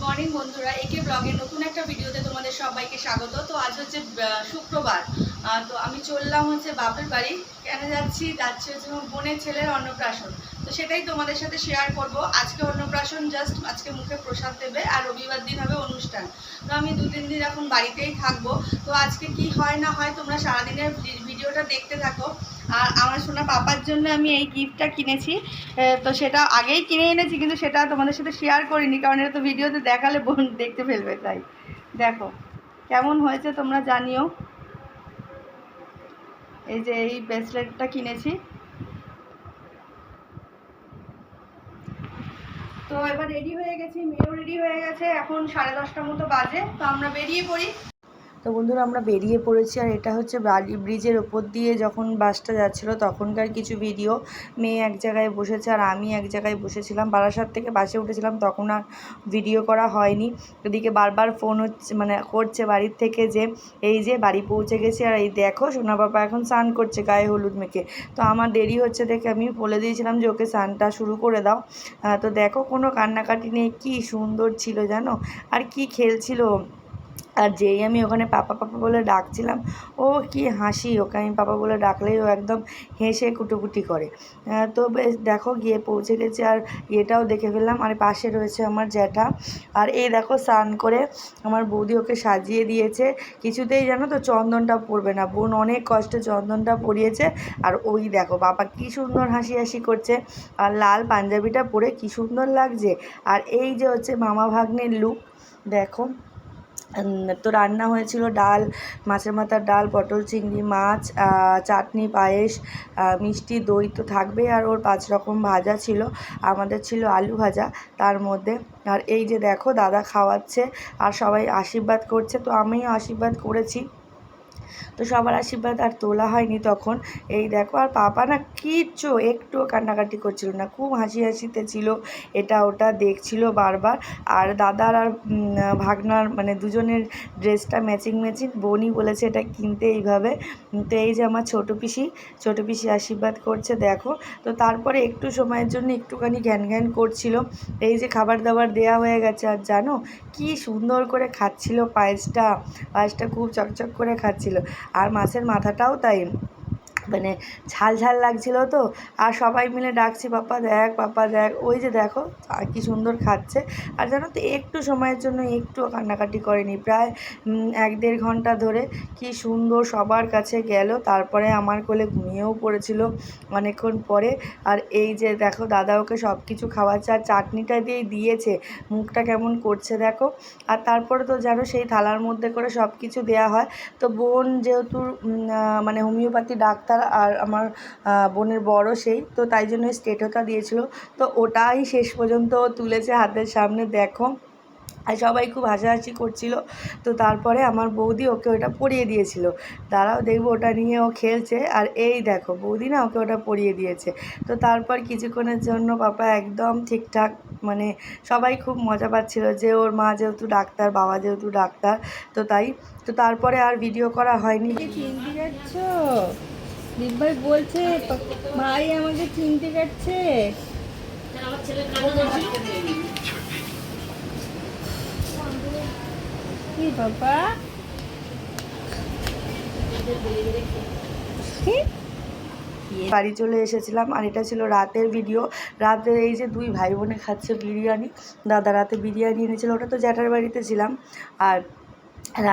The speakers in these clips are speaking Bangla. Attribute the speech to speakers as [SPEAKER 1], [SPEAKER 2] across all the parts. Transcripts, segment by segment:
[SPEAKER 1] মর্নিং বন্ধুরা, একে ব্লগের নতুন একটা ভিডিওতে তোমাদের সবাইকে স্বাগত। তো আজ হচ্ছে শুক্রবার। তো আমি চললাম হচ্ছে বাপের বাড়ি। কেন যাচ্ছি হচ্ছে আমার বোনের ছেলের অন্নপ্রাশন। তো সেটাই তোমাদের সাথে শেয়ার করব। আজকে অন্নপ্রাশন, জাস্ট আজকে মুখে প্রসাদ দেবে, আর রবিবার দিন হবে অনুষ্ঠান। তো আমি 2-3 দিন এখন বাড়িতেই থাকবো। তো আজকে কি হয় না হয় তোমরা সারাদিনের ভিডিওটা দেখতে থাকো। আর আমার সোনা পাপার জন্য আমি এই গিফটটা কিনেছি। তো সেটা আগেই কিনে এনেছি, কিন্তু সেটা তোমাদের সাথে শেয়ার করিনি, কারণ এটা তো ভিডিওতে দেখালে বোন দেখতে ফেলবে। তাই দেখো কেমন হয়েছে তোমরা জানিও। এই যে এই ব্রেসলেটটা কিনেছি। তো এবার রেডি হয়ে গেছি, মেয়েও রেডি হয়ে গেছে। এখন 10:30টার মতো বাজে। তো আমরা বেরিয়ে পড়ি। তো বন্ধুরা, আমরা বেরিয়ে পড়েছি। আর এটা হচ্ছে বালি ব্রিজের ওপর দিয়ে যখন বাসটা যাচ্ছিলো তখনকার কিছু ভিডিও। মেয়ে এক জায়গায় বসেছে আর আমি এক জায়গায় বসেছিলাম। বারাসাত থেকে বাসে উঠেছিলাম, তখন আর ভিডিও করা হয়নি। ওদিকে বারবার ফোন হচ্ছে, মানে করছে বাড়ির থেকে যে এই যে বাড়ি পৌঁছে গেছি। আর এই দেখো সোনা বাবা এখন স্নান করছে গায়ে হলুদ মেখে। তো আমার দেরি হচ্ছে দেখে আমি বলে দিয়েছিলাম যে ওকে স্নানটা শুরু করে দাও। তো দেখো কোনো কান্নাকাটি নেই, কী সুন্দর ছিল জানো, আর কি খেলছিল। আর যেই আমি ওখানে পাপা পাপা বলে ডাকছিলাম, ও কি হাসি, ওকে আমি পাপা বলে ডাকলেই ও একদম হেসে কুটোকুটি করে। তো বেশ দেখো গিয়ে পৌঁছে গেছে। আর এটাও দেখে ফেললাম। আর পাশে রয়েছে আমার জ্যাঠা। আর এই দেখো স্নান করে আমার বৌদি ওকে সাজিয়ে দিয়েছে। কিছুতেই জানো তো চন্দনটা পড়বে না, বোন অনেক কষ্টে চন্দনটা পরিয়েছে। আর ওই দেখো বাবা কি সুন্দর হাসি হাসি করছে, আর লাল পাঞ্জাবিটা পরে কি সুন্দর লাগছে। আর এই যে হচ্ছে মামা ভাগ্নের লুক দেখো। তো রান্না হয়েছিল ডাল, মাছের মাথার ডাল, পটল চিংড়ি মাছ, চাটনি, পায়েস, মিষ্টি, দই তো থাকবেই। আর ওর 5 রকম ভাজা ছিল, আমাদের ছিল আলু ভাজা তার মধ্যে। আর এই যে দেখো দাদা খাওয়াচ্ছে আর সবাই আশীর্বাদ করছে। তো আমিও আশীর্বাদ করেছি। তো সবার আশীর্বাদ আর তোলা হয়নি তখন। এই দেখো, আর পাপা না কিচ্ছু একটুও কান্নাকাটি করছিল না, খুব হাসি হাসিতে ছিল, এটা ওটা দেখছিল বারবার। আর দাদার আর ভাগনার মানে দুজনের ড্রেসটা ম্যাচিং ম্যাচিং, বোনই বলেছে এটা কিনতে এইভাবে। তো এই যে আমার ছোটো পিসি আশীর্বাদ করছে দেখো। তো তারপরে একটু সময়ের জন্য একটুখানি ঘ্যান ঘ্যান করছিল। এই যে খাবার দাবার দেওয়া হয়ে গেছে। আর জানো কি সুন্দর করে খাচ্ছিল পায়েসটা খুব চকচক করে খাচ্ছিল। আর মাছের মাথাটাও তাই, মানে ঝাল ঝাল লাগছিল তো। আর সবাই মিলে ডাকছি পাপা দেখ পাপা দেখ, ওই যে দেখো আর কি সুন্দর খাচ্ছে। আর জানো তো একটু সময়ের জন্য একটুও কান্নাকাটি করেনি, প্রায় 1-1.5 ঘন্টা ধরে কি সুন্দর সবার কাছে গেল। তারপরে আমার কোলে ঘুমিয়েও পড়েছিল অনেকক্ষণ পরে। আর এই যে দেখো দাদা ওকে সব কিছু খাওয়াচ্ছে, আর চাটনিটা দিয়েই দিয়েছে, মুখটা কেমন করছে দেখো। আর তারপরে তো জানো সেই থালার মধ্যে করে সব কিছু দেওয়া হয়। তো বোন যেহেতু মানে হোমিওপ্যাথি ডাক্তার, আর আমার বোনের বড় সেই, তো তাই জন্য স্টেটোটা দিয়েছিল। তো ওটাই শেষ পর্যন্ত তুলেছে হাতের সামনে দেখো। আর সবাই খুব হাসাহাসি করছিল। তো তারপরে আমার বৌদি ওকে ওটা পরিয়ে দিয়েছিল, দাঁড়াও দেখবো ওটা নিয়ে ও খেলছে। আর এই দেখো বৌদি না ওকে ওটা পরিয়ে দিয়েছে। তো তারপর কিছুক্ষণের জন্য পাপা একদম ঠিকঠাক, মানে সবাই খুব মজা পাচ্ছিল যে ওর মা যেহেতু ডাক্তার, বাবা যেহেতু ডাক্তার, তো তাই। তো তারপরে আর ভিডিও করা হয়নি। চিনতে যাচ্ছ দিদিভাই বলছে, ভাই আমাকে চিনতে যাচ্ছে। কি বাবা বাড়ি চলে এসেছিলাম। আর এটা ছিল রাতের ভিডিও। রাতে এই যে 2 ভাই বোনে খাচ্ছে বিরিয়ানি। দাদা রাতে বিরিয়ানি এনেছিল, ওটা তো জ্যাঠার বাড়িতে ছিলাম। আর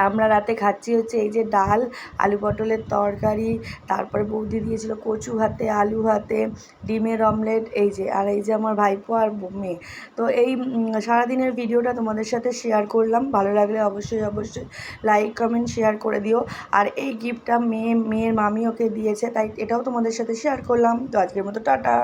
[SPEAKER 1] আমরা রাতে খাচ্ছি হচ্ছে এই যে ডাল, আলু পটলের তরকারি, তারপরে বৌদি দিয়েছিল কচু ভাতে, আলু ভাতে, ডিমের অমলেট, এই যে। আর এই যে আমার ভাইপো আর মেয়ে। তো এই সারাদিনের ভিডিওটা তোমাদের সাথে শেয়ার করলাম। ভালো লাগলে অবশ্যই লাইক কমেন্ট শেয়ার করে দিও। আর এই গিফটটা মেয়ের মামি ওকে দিয়েছে, তাই এটাও তোমাদের সাথে শেয়ার করলাম। তো আজকের মতো টাটা।